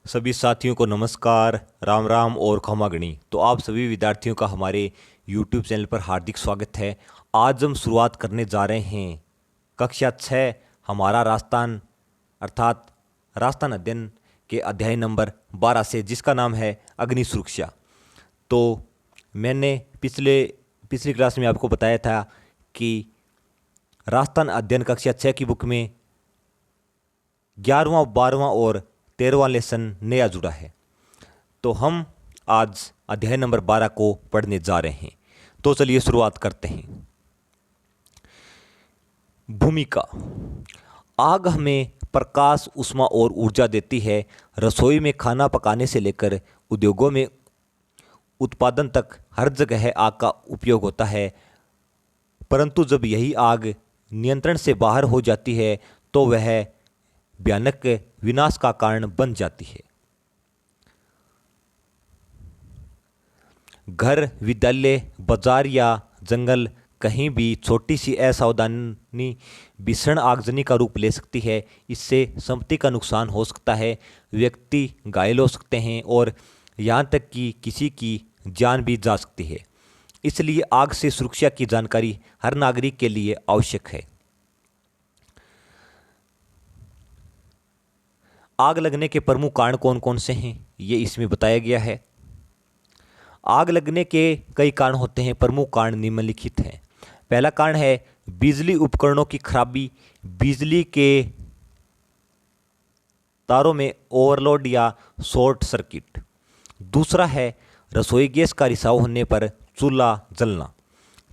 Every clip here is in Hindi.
सभी साथियों को नमस्कार, राम राम और खमागणी। तो आप सभी विद्यार्थियों का हमारे YouTube चैनल पर हार्दिक स्वागत है। आज हम शुरुआत करने जा रहे हैं कक्षा 6 हमारा राजस्थान अर्थात राजस्थान अध्ययन के अध्याय नंबर 12 से, जिसका नाम है अग्नि सुरक्षा। तो मैंने पिछली क्लास में आपको बताया था कि राजस्थान अध्ययन कक्षा 6 की बुक में 11वां 12वां और 13वां लेसन नया जुड़ा है। तो हम आज अध्याय नंबर 12 को पढ़ने जा रहे हैं। तो चलिए शुरुआत करते हैं। भूमिका। आग हमें प्रकाश, ऊष्मा और ऊर्जा देती है। रसोई में खाना पकाने से लेकर उद्योगों में उत्पादन तक हर जगह आग का उपयोग होता है। परंतु जब यही आग नियंत्रण से बाहर हो जाती है तो वह भयानक विनाश का कारण बन जाती है। घर, विद्यालय, बाजार या जंगल, कहीं भी छोटी सी असावधानी भीषण आगजनी का रूप ले सकती है। इससे संपत्ति का नुकसान हो सकता है, व्यक्ति घायल हो सकते हैं और यहाँ तक कि किसी की जान भी जा सकती है। इसलिए आग से सुरक्षा की जानकारी हर नागरिक के लिए आवश्यक है। आग लगने के प्रमुख कारण कौन कौन से हैं, ये इसमें बताया गया है। आग लगने के कई कारण होते हैं। प्रमुख कारण निम्नलिखित हैं। पहला कारण है बिजली उपकरणों की खराबी, बिजली के तारों में ओवरलोड या शॉर्ट सर्किट। दूसरा है रसोई गैस का रिसाव होने पर चूल्हा जलना।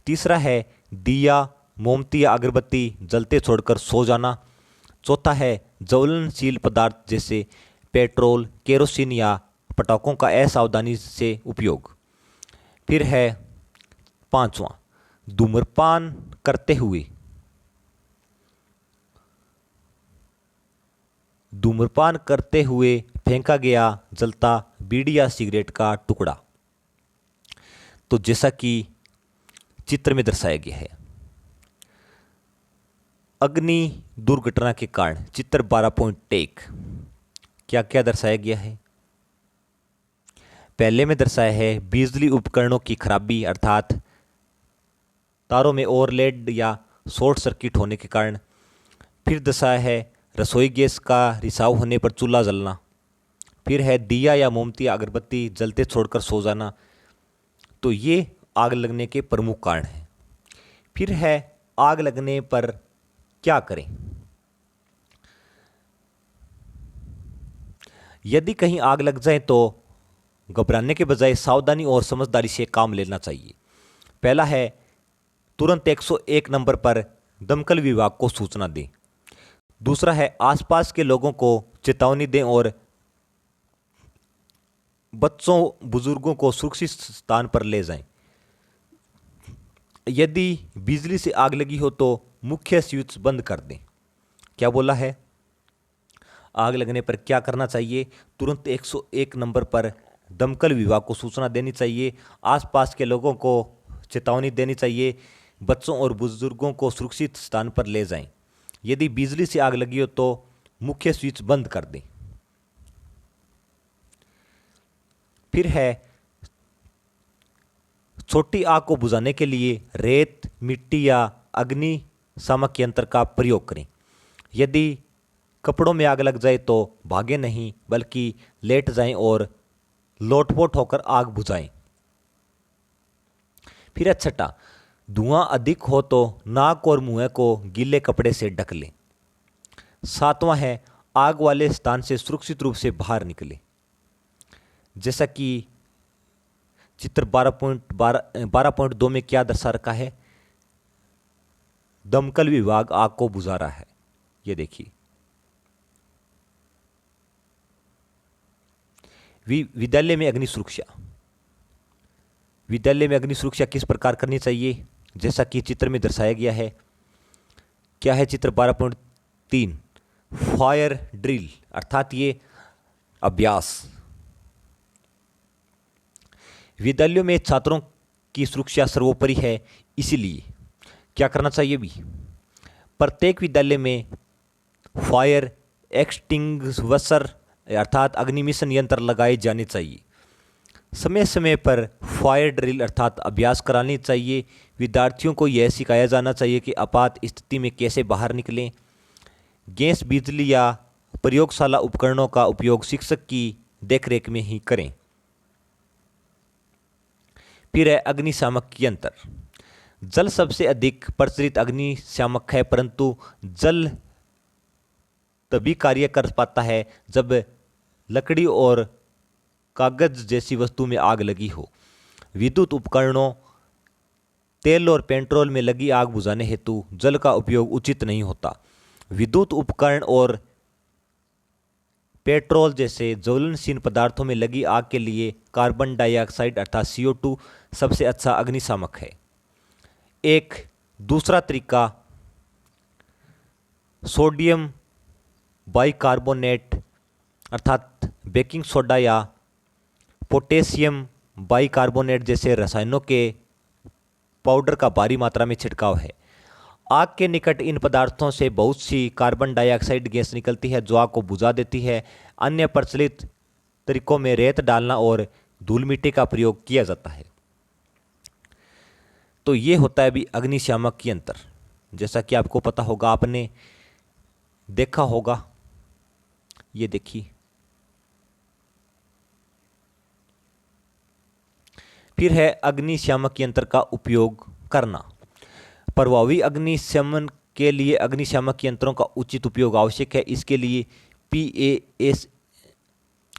तीसरा है दिया, मोमबत्ती या अगरबत्ती जलते छोड़कर सो जाना। चौथा है ज्वलनशील पदार्थ जैसे पेट्रोल, केरोसिन या पटाखों का असावधानी से उपयोग। फिर है पांचवा, धूम्रपान करते हुए फेंका गया जलता बीड़ी या सिगरेट का टुकड़ा। तो जैसा कि चित्र में दर्शाया गया है। अग्नि दुर्घटना के कारण चित्र 12.1 क्या क्या दर्शाया गया है। पहले में दर्शाया है बिजली उपकरणों की खराबी अर्थात तारों में ओवरलोड या शॉर्ट सर्किट होने के कारण। फिर दर्शाया है रसोई गैस का रिसाव होने पर चूल्हा जलना। फिर है दिया या मोमबत्ती या अगरबत्ती जलते छोड़कर सो जाना। तो ये आग लगने के प्रमुख कारण हैं। फिर है आग लगने पर क्या करें। यदि कहीं आग लग जाए तो घबराने के बजाय सावधानी और समझदारी से काम लेना चाहिए। पहला है तुरंत 101 नंबर पर दमकल विभाग को सूचना दें। दूसरा है आसपास के लोगों को चेतावनी दें और बच्चों, बुजुर्गों को सुरक्षित स्थान पर ले जाएं। यदि बिजली से आग लगी हो तो मुख्य स्विच बंद कर दें। क्या बोला है, आग लगने पर क्या करना चाहिए। तुरंत 101 नंबर पर दमकल विभाग को सूचना देनी चाहिए, आसपास के लोगों को चेतावनी देनी चाहिए, बच्चों और बुजुर्गों को सुरक्षित स्थान पर ले जाएं। यदि बिजली से आग लगी हो तो मुख्य स्विच बंद कर दें। फिर है छोटी आग को बुझाने के लिए रेत, मिट्टी या अग्निशामक यंत्र का प्रयोग करें। यदि कपड़ों में आग लग जाए तो भागे नहीं बल्कि लेट जाएं और लोटपोट होकर आग बुझाएं। फिर है छठा, धुआं अधिक हो तो नाक और मुंह को गीले कपड़े से ढक लें। सातवां है आग वाले स्थान से सुरक्षित रूप से बाहर निकलें। जैसा कि चित्र 12.2 में क्या दर्शा रखा है, दमकल विभाग आग को बुझा रहा है। ये देखिए। विद्यालय में अग्नि सुरक्षा। विद्यालय में अग्नि सुरक्षा किस प्रकार करनी चाहिए, जैसा कि चित्र में दर्शाया गया है। क्या है चित्र 12.3, फायर ड्रिल अर्थात ये अभ्यास। विद्यालयों में छात्रों की सुरक्षा सर्वोपरि है, इसीलिए क्या करना चाहिए भी, प्रत्येक विद्यालय में फायर एक्सटिंग्विशर अर्थात अग्निमिशन यंत्र लगाए जाने चाहिए। समय समय पर फायर ड्रिल अर्थात अभ्यास करानी चाहिए। विद्यार्थियों को यह सिखाया जाना चाहिए कि आपात स्थिति में कैसे बाहर निकलें। गैस, बिजली या प्रयोगशाला उपकरणों का उपयोग शिक्षक की देखरेख में ही करें। फिर है अग्निशामक यंत्र। जल सबसे अधिक प्रचलित अग्निशामक है, परंतु जल तभी कार्य कर पाता है जब लकड़ी और कागज जैसी वस्तु में आग लगी हो। विद्युत उपकरणों, तेल और पेट्रोल में लगी आग बुझाने हेतु जल का उपयोग उचित नहीं होता। विद्युत उपकरण और पेट्रोल जैसे ज्वलनशील पदार्थों में लगी आग के लिए कार्बन डाइऑक्साइड अर्थात CO2 सबसे अच्छा अग्निशामक है। एक दूसरा तरीका सोडियम बाइकार्बोनेट अर्थात बेकिंग सोडा या पोटेशियम बाइकार्बोनेट जैसे रसायनों के पाउडर का भारी मात्रा में छिड़काव है। आग के निकट इन पदार्थों से बहुत सी कार्बन डाइऑक्साइड गैस निकलती है जो आग को बुझा देती है। अन्य प्रचलित तरीकों में रेत डालना और धूल मिट्टी का प्रयोग किया जाता है। तो ये होता है अभी अग्निशामक यंत्र। जैसा कि आपको पता होगा, आपने देखा होगा, ये देखिए। फिर है अग्निशामक यंत्र का उपयोग करना। प्रभावी अग्निशमन के लिए अग्निशामक यंत्रों का उचित उपयोग आवश्यक है। इसके लिए PAS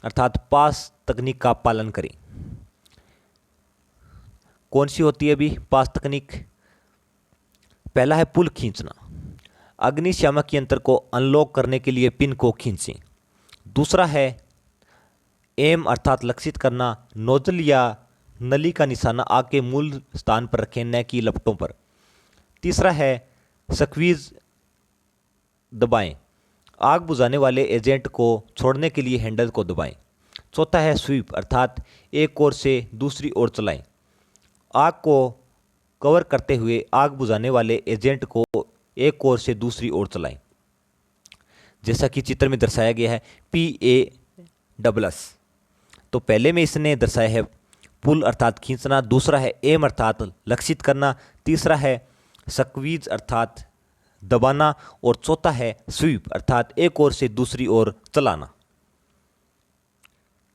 अर्थात पास तकनीक का पालन करें। कौन सी होती है अभी पास तकनीक? पहला है पुल खींचना। अग्निशामक यंत्र को अनलॉक करने के लिए पिन को खींचें। दूसरा है एम अर्थात लक्षित करना। नोजल या नली का निशाना आग के मूल स्थान पर रखें, न कि लपटों पर। तीसरा है स्क्वीज दबाएं। आग बुझाने वाले एजेंट को छोड़ने के लिए हैंडल को दबाएं। चौथा है स्वीप अर्थात एक ओर से दूसरी ओर चलाएं। आग को कवर करते हुए आग बुझाने वाले एजेंट को एक ओर से दूसरी ओर चलाएं, जैसा कि चित्र में दर्शाया गया है PASS। तो पहले में इसने दर्शाया है पुल अर्थात खींचना, दूसरा है एम अर्थात लक्षित करना, तीसरा है स्क्वीज अर्थात दबाना और चौथा है स्वीप अर्थात एक ओर से दूसरी ओर चलाना।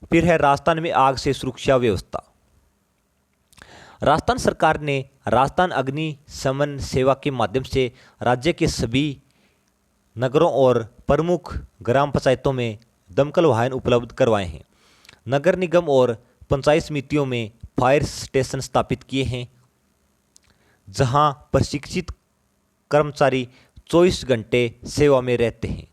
फिर है राजस्थान में आग से सुरक्षा व्यवस्था। राजस्थान सरकार ने राजस्थान अग्निशमन सेवा के माध्यम से राज्य के सभी नगरों और प्रमुख ग्राम पंचायतों में दमकल वाहन उपलब्ध करवाए हैं। नगर निगम और पंचायत समितियों में फायर स्टेशन स्थापित किए हैं, जहां प्रशिक्षित कर्मचारी 24 घंटे सेवा में रहते हैं।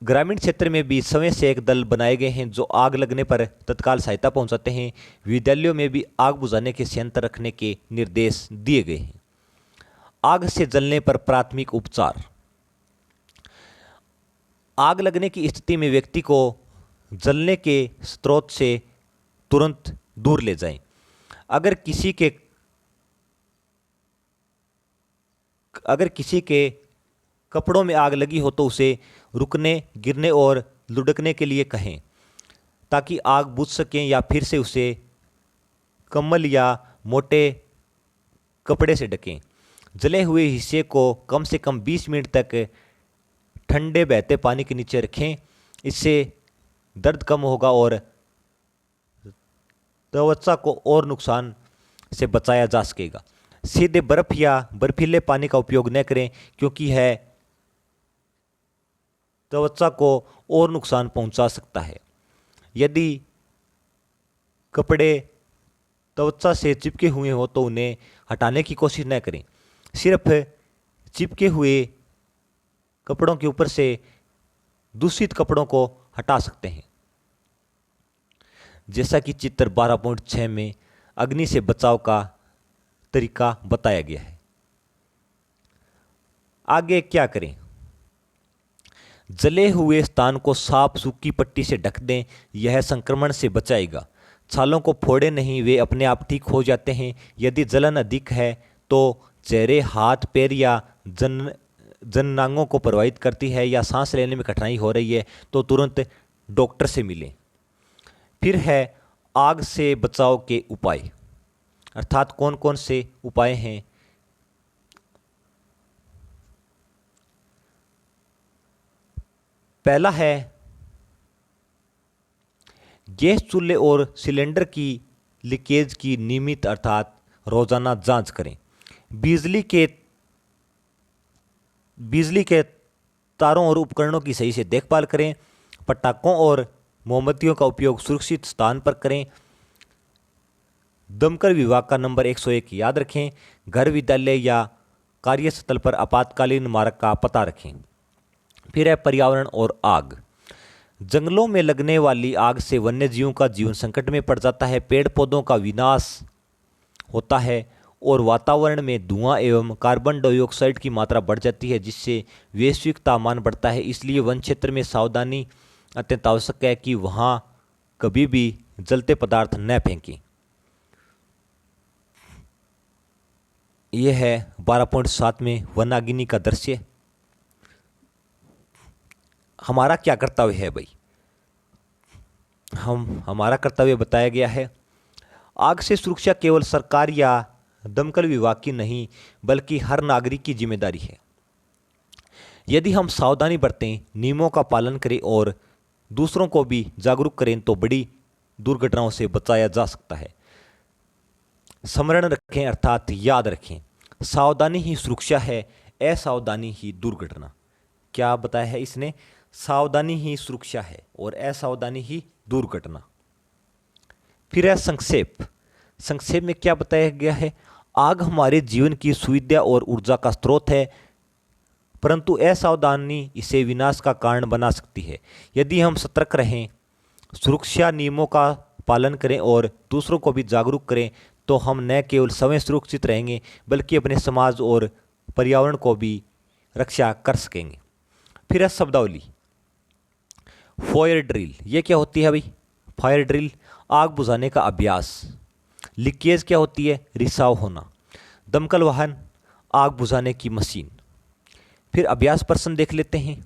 ग्रामीण क्षेत्र में भी समय से एक दल बनाए गए हैं जो आग लगने पर तत्काल सहायता पहुंचाते हैं। विद्यालयों में भी आग बुझाने के संयंत्र रखने के निर्देश दिए गए हैं। आग से जलने पर प्राथमिक उपचार। आग लगने की स्थिति में व्यक्ति को जलने के स्रोत से तुरंत दूर ले जाएं। अगर किसी के कपड़ों में आग लगी हो तो उसे रुकने, गिरने और लुढ़कने के लिए कहें ताकि आग बुझ सकें, या फिर से उसे कंबल या मोटे कपड़े से ढकें। जले हुए हिस्से को कम से कम 20 मिनट तक ठंडे बहते पानी के नीचे रखें। इससे दर्द कम होगा और त्वचा को और नुकसान से बचाया जा सकेगा। सीधे बर्फ या बर्फीले पानी का उपयोग न करें, क्योंकि यह त्वचा को और नुकसान पहुंचा सकता है। यदि कपड़े त्वचा से चिपके हुए हो तो उन्हें हटाने की कोशिश न करें। सिर्फ चिपके हुए कपड़ों के ऊपर से दूषित कपड़ों को हटा सकते हैं, जैसा कि चित्र 12.6 में अग्नि से बचाव का तरीका बताया गया है। आगे क्या करें? जले हुए स्थान को साफ सूखी पट्टी से ढक दें, यह संक्रमण से बचाएगा। छालों को फोड़े नहीं, वे अपने आप ठीक हो जाते हैं। यदि जलन अधिक है तो चेहरे, हाथ, पैर या जननांगों को प्रभावित करती है या सांस लेने में कठिनाई हो रही है तो तुरंत डॉक्टर से मिलें। फिर है आग से बचाव के उपाय, अर्थात कौन कौन से उपाय हैं। पहला है गैस चूल्हे और सिलेंडर की लीकेज की नियमित अर्थात रोजाना जांच करें। बिजली के तारों और उपकरणों की सही से देखभाल करें। पटाखों और मोमबत्तियों का उपयोग सुरक्षित स्थान पर करें। दमकल विभाग का नंबर 101 याद रखें। घर, विद्यालय या कार्यस्थल पर आपातकालीन मार्ग का पता रखें। फिर है पर्यावरण और आग। जंगलों में लगने वाली आग से वन्य जीवों का जीवन संकट में पड़ जाता है, पेड़ पौधों का विनाश होता है और वातावरण में धुआं एवं कार्बन डाइऑक्साइड की मात्रा बढ़ जाती है, जिससे वैश्विक तापमान बढ़ता है। इसलिए वन क्षेत्र में सावधानी अत्यंत आवश्यक है कि वहां कभी भी जलते पदार्थ न फेंकें। यह है 12.7 में वनाग्नि का दृश्य। हमारा क्या कर्तव्य है भाई? हमारा कर्तव्य बताया गया है। आग से सुरक्षा केवल सरकार या दमकल विभाग की नहीं बल्कि हर नागरिक की जिम्मेदारी है। यदि हम सावधानी बरतें, नियमों का पालन करें और दूसरों को भी जागरूक करें तो बड़ी दुर्घटनाओं से बचाया जा सकता है। स्मरण रखें अर्थात याद रखें, सावधानी ही सुरक्षा है, असावधानी ही दुर्घटना। क्या बताया है इसने? सावधानी ही सुरक्षा है और असावधानी ही दुर्घटना। फिर है संक्षेप। संक्षेप में क्या बताया गया है? आग हमारे जीवन की सुविधा और ऊर्जा का स्रोत है, परंतु असावधानी इसे विनाश का कारण बना सकती है। यदि हम सतर्क रहें, सुरक्षा नियमों का पालन करें और दूसरों को भी जागरूक करें तो हम न केवल स्वयं सुरक्षित रहेंगे बल्कि अपने समाज और पर्यावरण को भी रक्षा कर सकेंगे। फिर है शब्दावली। फायर ड्रिल, ये क्या होती है भाई? फायर ड्रिल आग बुझाने का अभ्यास। लीकेज क्या होती है? रिसाव होना। दमकल वाहन आग बुझाने की मशीन। फिर अभ्यास प्रश्न देख लेते हैं।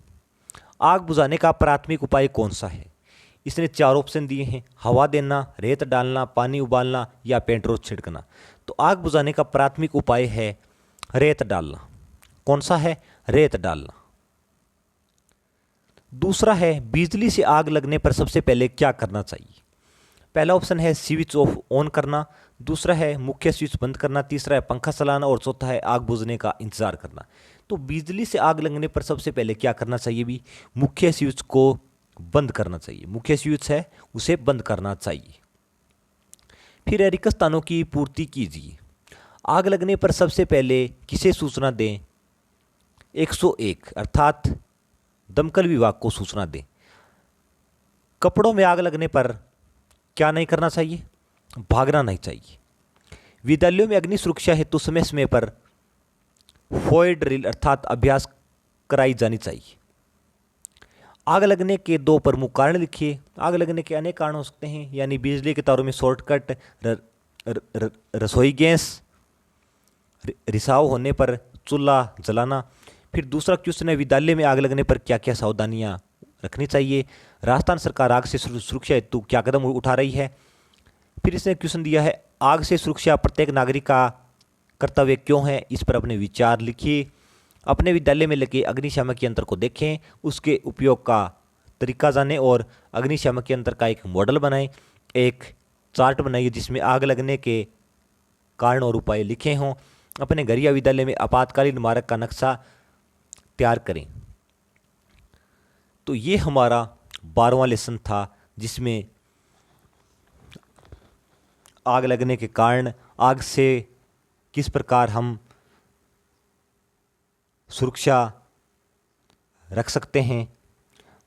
आग बुझाने का प्राथमिक उपाय कौन सा है? इसने 4 ऑप्शन दिए हैं, हवा देना, रेत डालना, पानी उबालना या पेट्रोल छिड़कना। तो आग बुझाने का प्राथमिक उपाय है रेत डालना। कौन सा है? रेत डालना। दूसरा है बिजली से आग लगने पर सबसे पहले क्या करना चाहिए? पहला ऑप्शन है स्विच ऑफ ऑन करना, दूसरा है मुख्य स्विच बंद करना, तीसरा है पंखा चलाना और चौथा है आग बुझने का इंतजार करना। तो बिजली से आग लगने पर सबसे पहले क्या करना चाहिए भी? मुख्य स्विच को बंद करना चाहिए। मुख्य स्विच है उसे बंद करना चाहिए। फिर रिक्त स्थानों की पूर्ति कीजिए। आग लगने पर सबसे पहले किसे सूचना दें? 101 अर्थात दमकल विभाग को सूचना दें। कपड़ों में आग लगने पर क्या नहीं करना चाहिए? भागना नहीं चाहिए। विद्यालयों में अग्नि सुरक्षा हेतु समय समय पर फायर ड्रिल अर्थात अभ्यास कराई जानी चाहिए। आग लगने के 2 प्रमुख कारण लिखिए। आग लगने के अनेक कारण हो सकते हैं, यानी बिजली के तारों में शॉर्टकट, रसोई गैस, रिसाव होने पर चूल्हा जलाना। फिर दूसरा क्वेश्चन है विद्यालय में आग लगने पर क्या क्या सावधानियां रखनी चाहिए? राजस्थान सरकार आग से सुरक्षा हेतु क्या कदम उठा रही है? फिर इसने क्वेश्चन दिया है आग से सुरक्षा प्रत्येक नागरिक का कर्तव्य क्यों है? इस पर अपने विचार लिखिए। अपने विद्यालय में अग्निशामक यंत्र को देखें, उसके उपयोग का तरीका जानें और अग्निशामक यंत्र का एक मॉडल बनाएं। एक चार्ट बनाइए जिसमें आग लगने के कारण और उपाय लिखे हों। अपने घर या विद्यालय में आपातकालीन मार्ग का नक्शा तैयार करें। तो ये हमारा 12वां लेसन था जिसमें आग लगने के कारण, आग से किस प्रकार हम सुरक्षा रख सकते हैं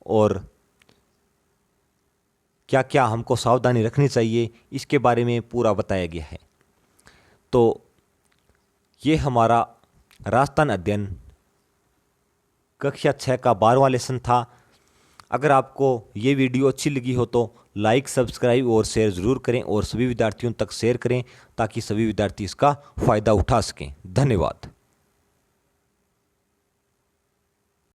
और क्या क्या हमको सावधानी रखनी चाहिए, इसके बारे में पूरा बताया गया है। तो ये हमारा राजस्थान अध्ययन कक्षा 6 का 12वां लेसन था। अगर आपको ये वीडियो अच्छी लगी हो तो लाइक, सब्सक्राइब और शेयर ज़रूर करें और सभी विद्यार्थियों तक शेयर करें ताकि सभी विद्यार्थी इसका फ़ायदा उठा सकें। धन्यवाद।